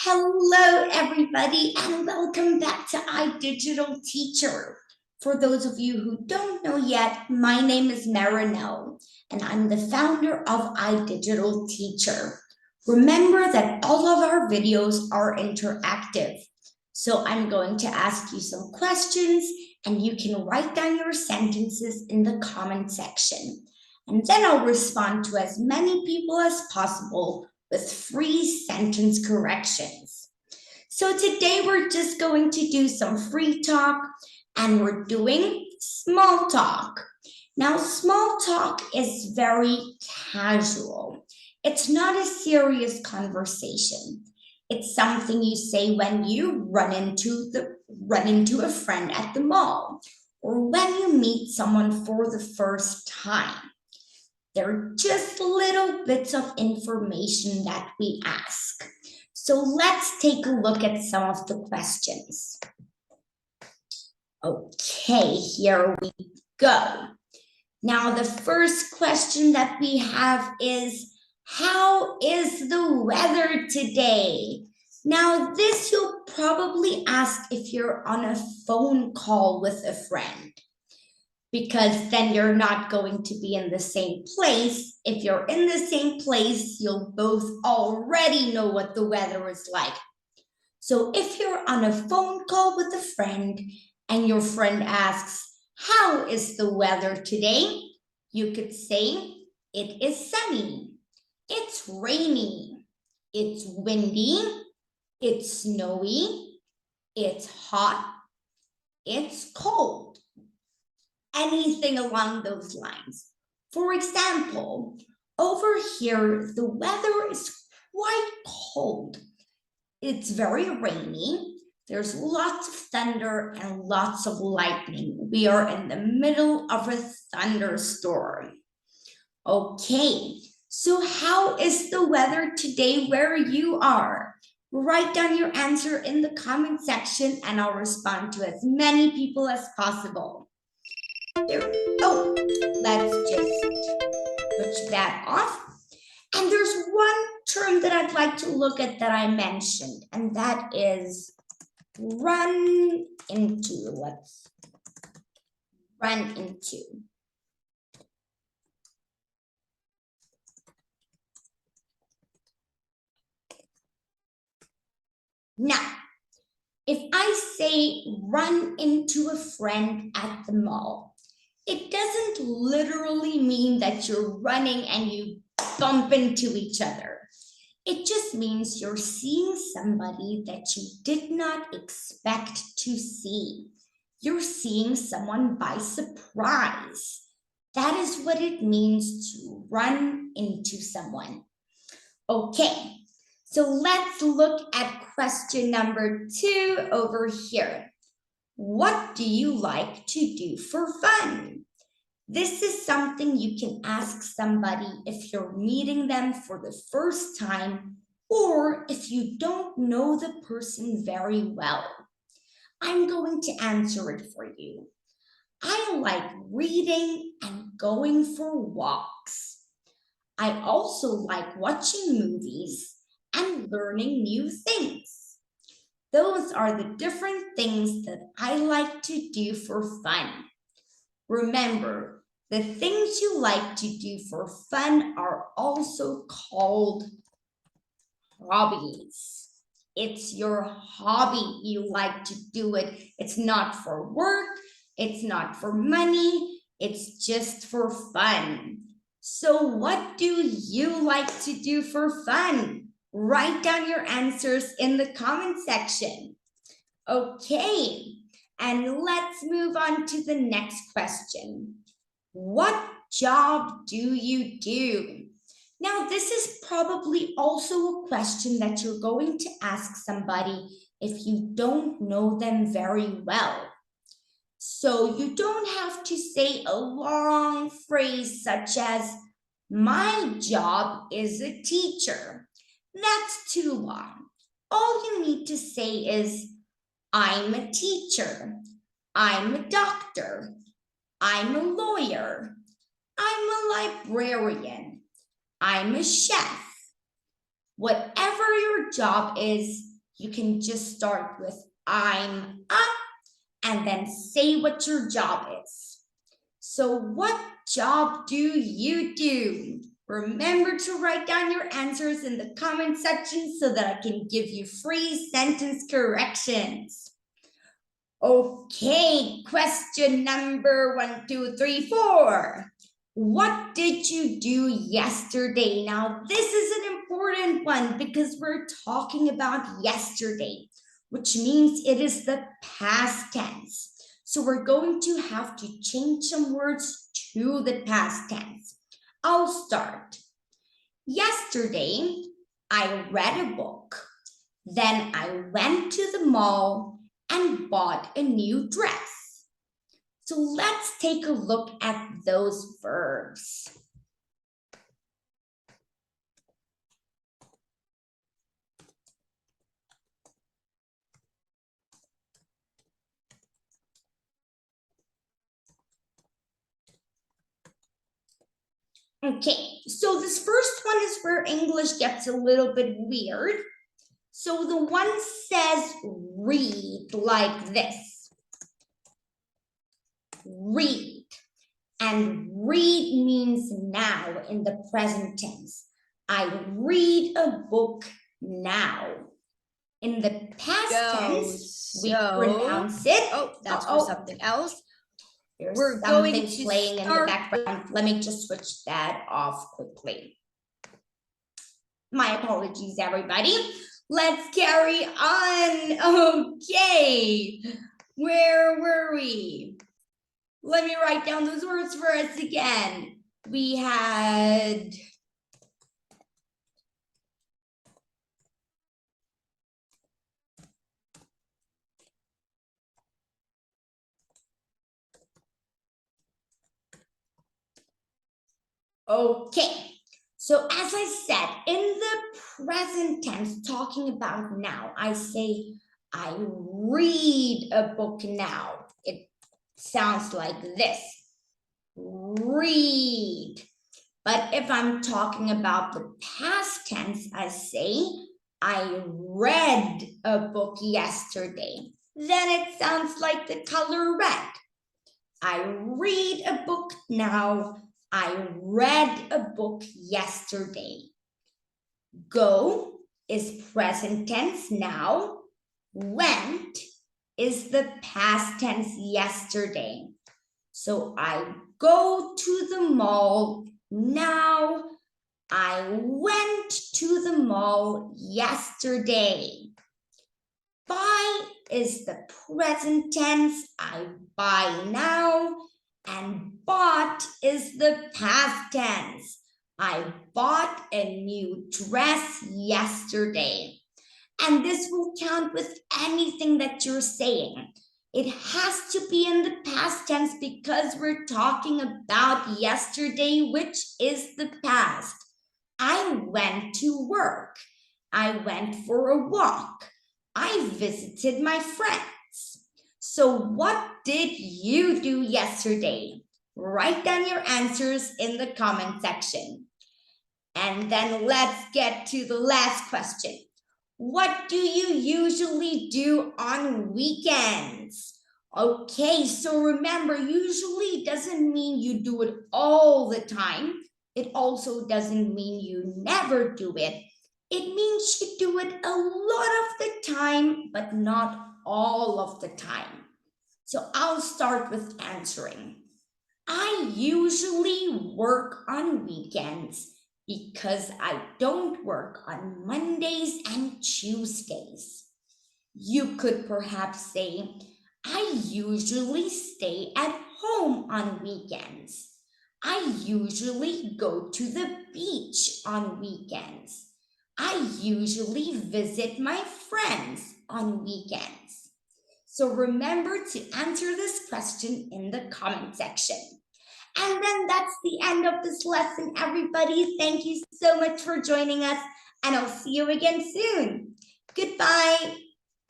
Hello, everybody, and welcome back to iDigital Teacher. For those of you who don't know yet, my name is Marinelle, and I'm the founder of iDigital Teacher. Remember that all of our videos are interactive. So I'm going to ask you some questions, and you can write down your sentences in the comment section. And then I'll respond to as many people as possible with free sentence corrections. So today we're just going to do some free talk and we're doing small talk. Now, small talk is very casual. It's not a serious conversation. It's something you say when you run into a friend at the mall or when you meet someone for the first time. They're just little bits of information that we ask. So let's take a look at some of the questions. Okay, here we go. Now, the first question that we have is, how is the weather today? Now, this you'll probably ask if you're on a phone call with a friend, because then you're not going to be in the same place. If you're in the same place, you'll both already know what the weather is like. So if you're on a phone call with a friend and your friend asks, how is the weather today? You could say, it is sunny, it's rainy, it's windy, it's snowy, it's hot, it's cold. Anything along those lines. For example, over here, the weather is quite cold. It's very rainy. There's lots of thunder and lots of lightning. We are in the middle of a thunderstorm. Okay, so how is the weather today where you are? Write down your answer in the comment section and I'll respond to as many people as possible. Oh, let's just push that off. And there's one term that I'd like to look at that I mentioned, and that is run into. Let's run into. Now, if I say run into a friend at the mall, it doesn't literally mean that you're running and you bump into each other. It just means you're seeing somebody that you did not expect to see. You're seeing someone by surprise. That is what it means to run into someone. Okay, so let's look at question number 2 over here. What do you like to do for fun? This is something you can ask somebody if you're meeting them for the first time or if you don't know the person very well. I'm going to answer it for you. I like reading and going for walks. I also like watching movies and learning new things. Those are the different things that I like to do for fun. Remember, the things you like to do for fun are also called hobbies. It's your hobby. You like to do it. It's not for work. It's not for money. It's just for fun. So what do you like to do for fun? Write down your answers in the comment section. Okay, and let's move on to the next question. What job do you do? Now, this is probably also a question that you're going to ask somebody if you don't know them very well. So you don't have to say a long phrase such as, my job is a teacher. That's too long. All you need to say is, I'm a teacher. I'm a doctor. I'm a lawyer. I'm a librarian. I'm a chef. Whatever your job is, you can just start with I'm up and then say what your job is. So what job do you do? Remember to write down your answers in the comment section so that I can give you free sentence corrections. Okay, question number 1, 2, 3, 4. What did you do yesterday? Now, this is an important one because we're talking about yesterday, which means it is the past tense. So we're going to have to change some words to the past tense. I'll start. Yesterday, I read a book. Then I went to the mall and bought a new dress. So let's take a look at those verbs. Okay, so this first one is where English gets a little bit weird. So the one says read like this. Read. And read means now in the present tense. I read a book now. In the past tense, we pronounce it. Oh, that's for something else. There's something playing in the background. Let me just switch that off quickly. My apologies, everybody. Let's carry on. Okay, where were we? Let me write down those words for us again. We had okay. So as I said, in the present tense, talking about now, I say, I read a book now. It sounds like this. Read. But if I'm talking about the past tense, I say, I read a book yesterday. Then it sounds like the color red. I read a book now. I read a book yesterday. Go is present tense now. Went is the past tense yesterday. So I go to the mall now. I went to the mall yesterday. Buy is the present tense. I buy now. And bought is the past tense. I bought a new dress yesterday. And this will count with anything that you're saying. It has to be in the past tense because we're talking about yesterday, which is the past. I went to work. I went for a walk. I visited my friends. So what did you do yesterday? Write down your answers in the comment section. And then let's get to the last question. What do you usually do on weekends? Okay, so remember, usually doesn't mean you do it all the time. It also doesn't mean you never do it. It means you do it a lot of the time, but not all of the time. So I'll start with answering. I usually work on weekends because I don't work on Mondays and Tuesdays. You could perhaps say, I usually stay at home on weekends. I usually go to the beach on weekends. I usually visit my friends on weekends. So remember to answer this question in the comment section. And then that's the end of this lesson, everybody. Thank you so much for joining us, and I'll see you again soon. Goodbye.